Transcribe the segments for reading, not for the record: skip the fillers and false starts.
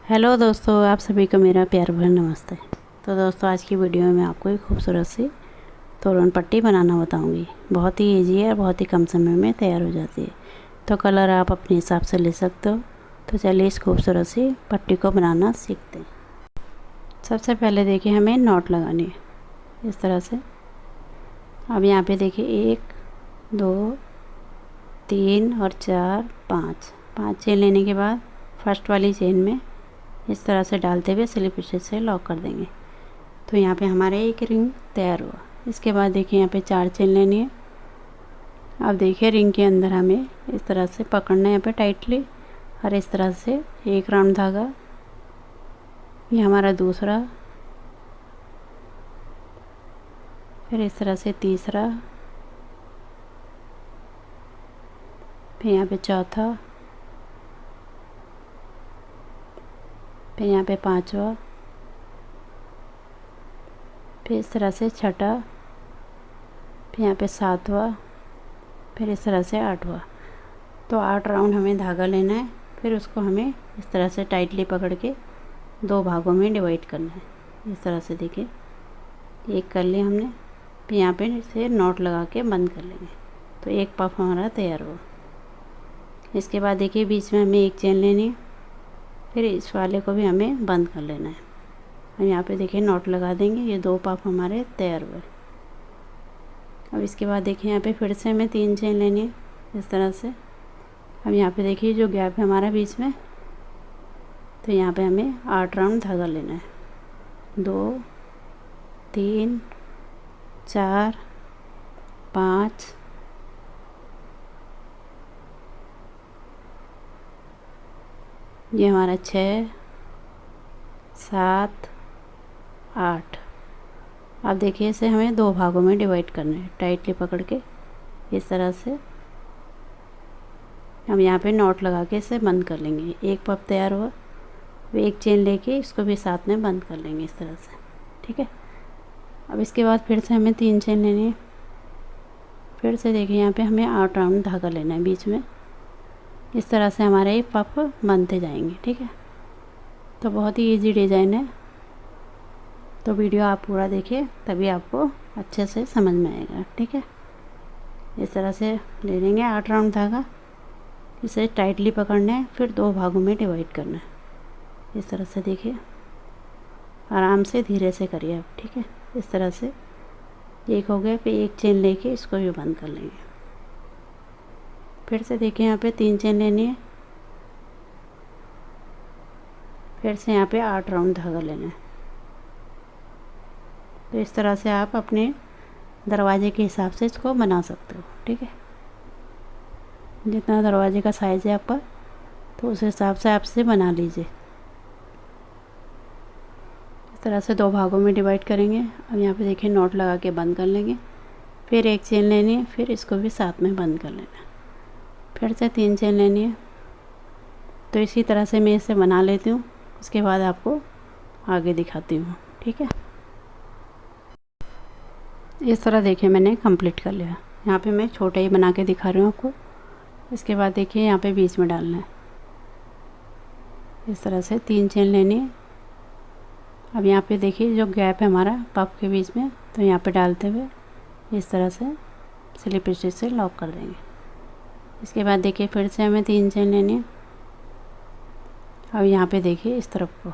Hello दोस्तों, आप सभी को मेरा प्यार भरा नमस्ते। तो दोस्तों, आज की वीडियो में मैं आपको एक खूबसूरत सी तोरण पट्टी बनाना बताऊंगी। बहुत ही ईजी है और बहुत ही कम समय में तैयार हो जाती है। तो कलर आप अपने हिसाब से ले सकते हो। तो चलिए इस खूबसूरत सी पट्टी को बनाना सीखते हैं। सबसे पहले देखिए हमें नॉट लगानी है इस तरह से। अब यहाँ पे देखिए 1 2 3 और 4 5 चेन लेने के बाद फर्स्ट वाली चेन में इस तरह से डालते हुए स्लिप स्टिच से लॉक कर देंगे। तो यहाँ पे हमारे एक रिंग तैयार हुआ। इसके बाद देखिए यहाँ पे 4 चेन लेनी है। अब देखिए रिंग के अंदर हमें इस तरह से पकड़ना है यहाँ पे टाइटली, और इस तरह से एक राउंड धागा, ये हमारा दूसरा, फिर इस तरह से तीसरा, फिर यहाँ पे चौथा, फिर यहाँ पे पांचवा, फिर इस तरह से छठा, फिर यहाँ पे सातवां, फिर इस तरह से आठवां। तो 8 राउंड हमें धागा लेना है। फिर उसको हमें इस तरह से टाइटली पकड़ के 2 भागों में डिवाइड करना है। इस तरह से देखिए एक कर लिया हमने। फिर यहाँ पे इसे नॉट लगा के बंद कर लेंगे। तो एक पफ हमारा तैयार हुआ। इसके बाद देखिए बीच में हमें एक चेन लेनी है। फिर इस वाले को भी हमें बंद कर लेना है। और यहाँ पे देखिए नॉट लगा देंगे। ये 2 पफ हमारे तैयार हुए। अब इसके बाद देखिए यहाँ पे फिर से हमें 3 चेन लेनी है इस तरह से। अब यहाँ पे देखिए जो गैप है हमारा बीच में, तो यहाँ पे हमें 8 राउंड धागा लेना है। 2 3 4 5 ये हमारा 6 7 8। अब देखिए इसे हमें 2 भागों में डिवाइड करना है टाइटली पकड़ के इस तरह से। हम यहाँ पे नॉट लगा के इसे बंद कर लेंगे। एक पफ तैयार हुआ। एक चेन लेके इसको भी साथ में बंद कर लेंगे इस तरह से, ठीक है। अब इसके बाद फिर से हमें 3 चेन लेनी है। फिर से देखिए यहाँ पे हमें 8 राउंड धागा लेना है बीच में। इस तरह से हमारे ये पफ बनते जाएंगे, ठीक है। तो बहुत ही इजी डिज़ाइन है। तो वीडियो आप पूरा देखिए, तभी आपको अच्छे से समझ में आएगा, ठीक है। इस तरह से ले लेंगे 8 राउंड धागा। इसे टाइटली पकड़ना है, फिर 2 भागों में डिवाइड करना है इस तरह से। देखिए आराम से धीरे से करिए आप, ठीक है। इस तरह से एक हो गया। फिर एक चेन लेके इसको भी बंद कर लेंगे। फिर से देखिए यहाँ पे 3 चेन लेनी है। फिर से यहाँ पे 8 राउंड धागा लेना है। तो इस तरह से आप अपने दरवाजे के हिसाब से इसको बना सकते हो, ठीक है। जितना दरवाजे का साइज़ है आपका, तो उस हिसाब से आप इसे बना लीजिए। इस तरह से 2 भागों में डिवाइड करेंगे। अब यहाँ पे देखिए नॉट लगा के बंद कर लेंगे। फिर एक चेन लेनी है, फिर इसको भी साथ में बंद कर लेना है। फिर से 3 चेन लेनी है। तो इसी तरह से मैं इसे बना लेती हूँ। उसके बाद आपको आगे दिखाती हूँ, ठीक है। इस तरह देखिए मैंने कंप्लीट कर लिया। यहाँ पे मैं छोटा ही बना के दिखा रही हूँ आपको। इसके बाद देखिए यहाँ पे बीच में डालना है इस तरह से। 3 चेन लेनी है। अब यहाँ पे देखिए जो गैप है हमारा पफ के बीच में, तो यहाँ पे डालते हुए इस तरह से स्लिप स्टिच से लॉक कर देंगे। इसके बाद देखिए फिर से हमें 3 चेन लेनी है। अब यहाँ पे देखिए इस तरफ को,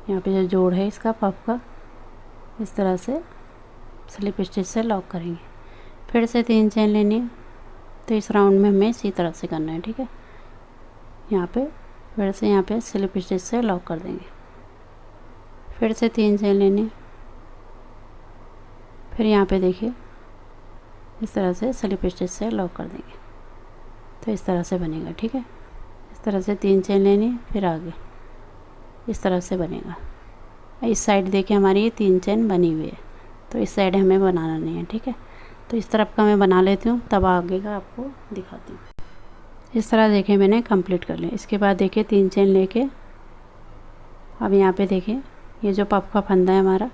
यहाँ पे जो जोड़ है इसका पफ का, इस तरह से स्लिप स्टिच से लॉक करेंगे। फिर से 3 चेन लेनी है। तो इस राउंड में हमें इसी तरह से करना है, ठीक है। यहाँ पे फिर से यहाँ पे स्लिप स्टिच से लॉक कर देंगे। फिर से 3 चेन लेनी है। फिर यहाँ पे देखिए इस तरह से स्लिप स्टिच से लॉक कर देंगे। तो इस तरह से बनेगा, ठीक है। इस तरह से 3 चेन लेनी है। फिर आगे इस तरह से बनेगा। इस साइड देखिए हमारी ये 3 चेन बनी हुई है। तो इस साइड हमें बनाना नहीं है, ठीक है। तो इस तरफ का मैं बना लेती हूँ, तब आगे का आपको दिखाती हूँ। इस तरह देखिए मैंने कंप्लीट कर लिया। इसके बाद देखिए 3 चेन लेके अब यहाँ पे देखिए ये जो पफ का फंदा है हमारा,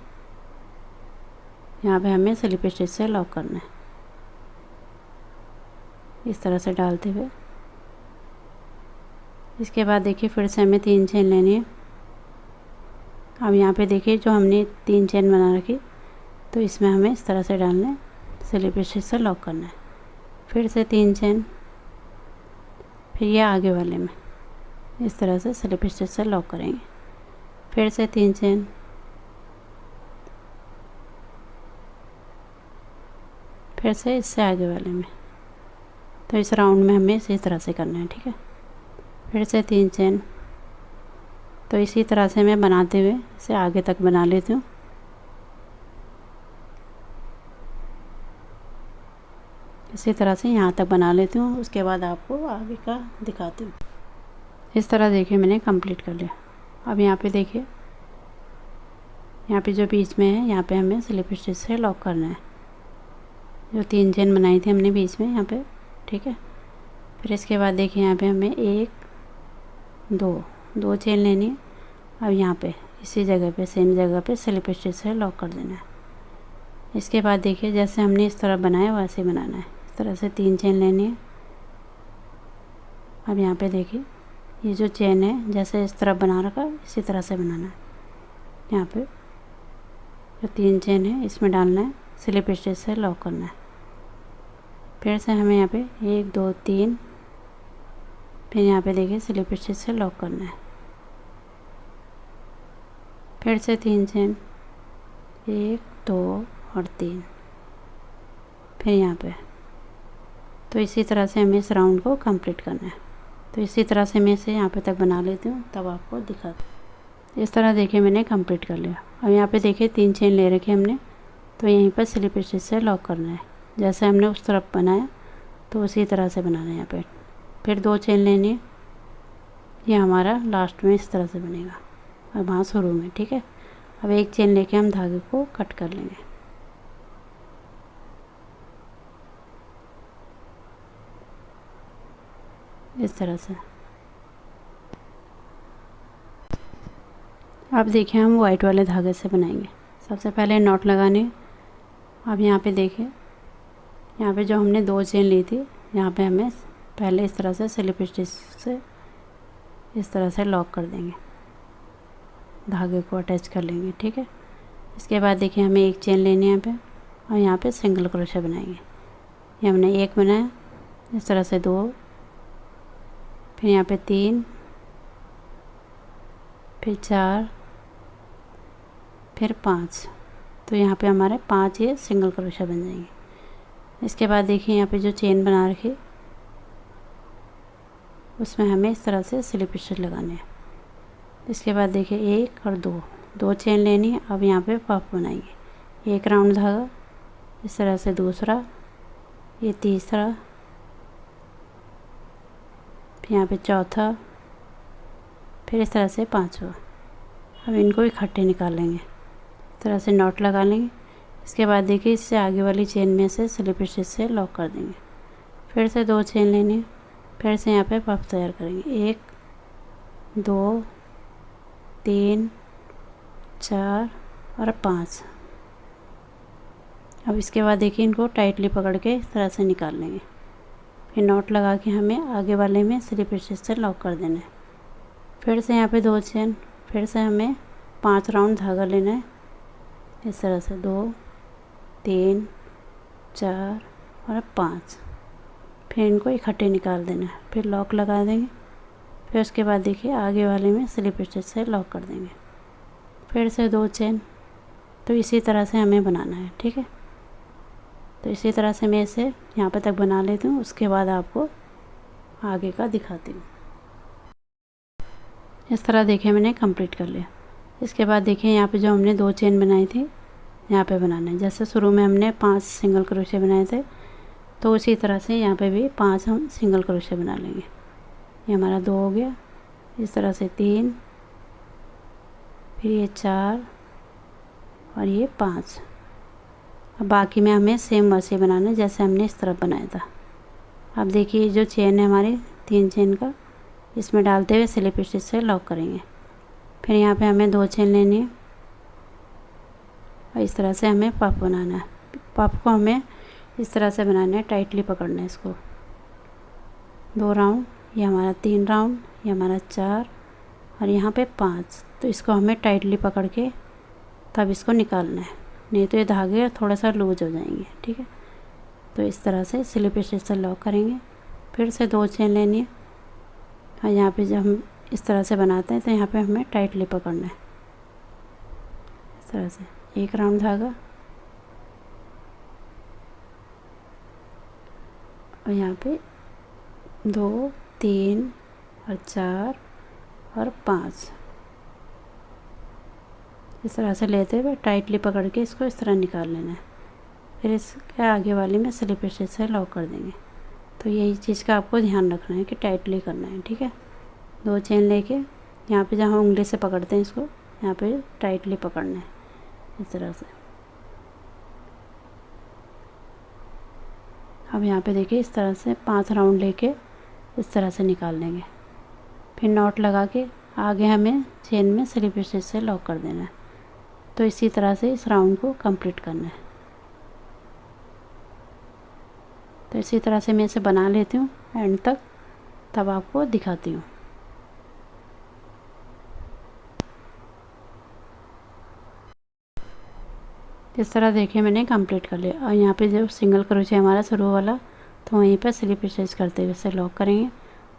यहाँ पे हमें स्लिप स्टिच से लॉक करना है इस तरह से डालते हुए। इसके बाद देखिए फिर से हमें 3 चेन लेनी है। अब यहाँ पे देखिए जो हमने 3 चेन बना रखी, तो इसमें हमें इस तरह से डालना है, स्लिप स्टिच से लॉक करना है। फिर से 3 चेन, फिर ये आगे वाले में इस तरह से स्लिप स्टिच से लॉक करेंगे। फिर से 3 चेन, फिर से इससे आगे वाले में। तो इस राउंड में हमें इसी तरह से करना है, ठीक है। फिर से 3 चेन। तो इसी तरह से मैं बनाते हुए इसे आगे तक बना लेती हूँ। इसी तरह से यहाँ तक बना लेती हूँ, उसके बाद आपको आगे का दिखाती हूँ। इस तरह देखिए मैंने कंप्लीट कर लिया। अब यहाँ पे देखिए, यहाँ पे जो बीच में है यहाँ पे हमें स्लिप स्टिच से लॉक करना है। जो 3 चेन बनाई थी हमने बीच में यहाँ पे, ठीक है। फिर इसके बाद देखिए यहाँ पे हमें 1 2 चेन लेनी है। अब यहाँ पे इसी जगह पे, सेम जगह पे स्लिप स्टिच से लॉक कर देना है। इसके बाद देखिए जैसे हमने इस तरह बनाया वैसे बनाना है। इस तरह से 3 चेन लेनी है। अब यहाँ पे देखिए ये जो चेन है जैसे इस तरह बना रखा इसी तरह से बनाना है। यहाँ पे जो 3 चेन है इसमें डालना है, स्लिप स्टिच से लॉक करना है। फिर से हमें यहाँ पे 1 2 3, फिर यहाँ पे देखिए स्लिप स्टिच से लॉक करना है। फिर से 3 चेन, 1 2 और 3, फिर यहाँ पे। तो इसी तरह से हमें इस राउंड को कंप्लीट करना है। तो इसी तरह से मैं इसे यहाँ पे तक बना लेती हूँ, तब आपको दिखाती हूँ। इस तरह देखिए मैंने कंप्लीट कर लिया। अब यहाँ पे देखिए 3 चेन ले रखे हमने, तो यहीं पर स्लिप स्टिच से लॉक करना है। जैसे हमने उस तरफ बनाया तो उसी तरह से बनाना है यहाँ पे। फिर 2 चेन लेनी है। ये हमारा लास्ट में इस तरह से बनेगा, और वहाँ शुरू में, ठीक है। अब 1 चेन लेके हम धागे को कट कर लेंगे। इस तरह से। अब देखिए हम वाइट वाले धागे से बनाएंगे। सबसे पहले नॉट लगाने। अब यहाँ पे देखिए, यहाँ पे जो हमने 2 चेन ली थी यहाँ पे हमें पहले इस तरह से स्लिप स्टिच से इस तरह से लॉक कर देंगे, धागे को अटैच कर लेंगे, ठीक है। इसके बाद देखिए हमें 1 चेन लेनी है यहाँ पे, और यहाँ पे सिंगल क्रोशे बनाएंगे। ये हमने 1 बनाया, इस तरह से 2, फिर यहाँ पे 3, फिर 4, फिर 5। तो यहाँ पे हमारे 5 ये सिंगल क्रोशा बन जाएंगे। इसके बाद देखिए यहाँ पे जो चेन बना रखी उसमें हमें इस तरह से स्लिप स्टिच लगाने हैं। इसके बाद देखिए 1 और 2 चेन लेनी है। अब यहाँ पे पफ बनाएंगे। 1 राउंड धागा, इस तरह से दूसरा, ये तीसरा, फिर यहाँ पे चौथा, फिर इस तरह से 5वां। अब इनको इकट्ठे निकाल लेंगे, इस तरह से नॉट लगा लेंगे। इसके बाद देखिए इससे आगे वाली चेन में से स्लिप स्टिच से लॉक कर देंगे। फिर से 2 चेन लेनी है। फिर से यहाँ पे पफ तैयार करेंगे। 1 2 3 4 और 5। अब इसके बाद देखिए इनको टाइटली पकड़ के इस तरह से निकाल लेंगे। फिर नॉट लगा के हमें आगे वाले में स्लिप स्टिच से लॉक कर देना है। फिर से यहाँ पे 2 चेन, फिर से हमें 5 राउंड धागा लेना है। इस तरह से 2 3 4 और 5। फिर इनको इकट्ठे निकाल देना है, फिर लॉक लगा देंगे। फिर उसके बाद देखिए आगे वाले में स्लिप स्टिच से लॉक कर देंगे। फिर से 2 चेन। तो इसी तरह से हमें बनाना है, ठीक है। तो इसी तरह से मैं इसे यहाँ पे तक बना लेती हूँ, उसके बाद आपको आगे का दिखाती हूँ। इस तरह देखिए मैंने कंप्लीट कर लिया। इसके बाद देखिए यहाँ पे जो हमने 2 चेन बनाई थी यहाँ पे बनाना है। जैसे शुरू में हमने 5 सिंगल क्रोशे बनाए थे, तो उसी तरह से यहाँ पे भी 5 हम सिंगल क्रोशे बना लेंगे। ये हमारा 2 हो गया, इस तरह से 3, फिर ये 4 और ये 5। अब बाकी में हमें सेम वैसे बनाना है जैसे हमने इस तरफ बनाया था। अब देखिए जो चेन है हमारी 3 चेन का, इसमें डालते हुए स्लिप स्टिच से लॉक करेंगे। फिर यहाँ पे हमें 2 चेन लेनी है, और इस तरह से हमें पफ बनाना है। पफ को हमें इस तरह से बनाना है, टाइटली पकड़ना है इसको। 2 राउंड, ये हमारा 3 राउंड, ये हमारा 4 और यहाँ पे 5। तो इसको हमें टाइटली पकड़ के तब इसको निकालना है, नहीं तो ये धागे थोड़ा सा लूज हो जाएंगे। ठीक है, तो इस तरह से स्लिप स्टिच से लॉक करेंगे। फिर से 2 चेन लेनी है और यहाँ पे जब हम इस तरह से बनाते हैं तो यहाँ पे हमें टाइटली पकड़ना है। इस तरह से 1 राउंड धागा और यहाँ पे 2, 3 और 4 और 5 इस तरह से लेते हुए टाइटली पकड़ के इसको इस तरह निकाल लेना है। फिर इसके आगे वाली में स्लिप स्टिच से लॉक कर देंगे। तो यही चीज़ का आपको ध्यान रखना है कि टाइटली करना है। ठीक है, 2 चेन लेके यहाँ पे जहाँ उंगली से पकड़ते हैं इसको यहाँ पे टाइटली पकड़ना है इस तरह से। अब यहाँ पे देखिए इस तरह से 5 राउंड लेके इस तरह से निकाल लेंगे। फिर नॉट लगा के आगे हमें चेन में स्लिप स्टिच से लॉक कर देना है। तो इसी तरह से इस राउंड को कंप्लीट करना है। तो इसी तरह से मैं इसे बना लेती हूँ एंड तक, तब आपको दिखाती हूँ। इस तरह देखिए मैंने कंप्लीट कर लिया। और यहाँ पे जो सिंगल क्रोशिया हमारा शुरू वाला, तो वहीं पर स्लिप स्टिच करते हुए इसे लॉक करेंगे।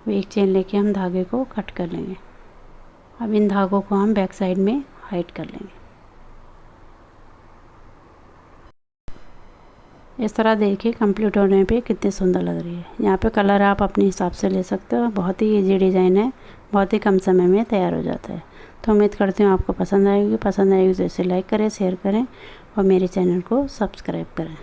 वो 1 चेन लेके हम धागे को कट कर लेंगे। अब इन धागों को हम बैक साइड में हाइड कर लेंगे। इस तरह देखिए कंप्लीट होने पे कितनी सुंदर लग रही है। यहाँ पे कलर आप अपने हिसाब से ले सकते हो। बहुत ही इजी डिज़ाइन है, बहुत ही कम समय में तैयार हो जाता है। तो उम्मीद करती हूँ आपको पसंद आएगी तो इसे लाइक करें, शेयर करें और मेरे चैनल को सब्सक्राइब करें।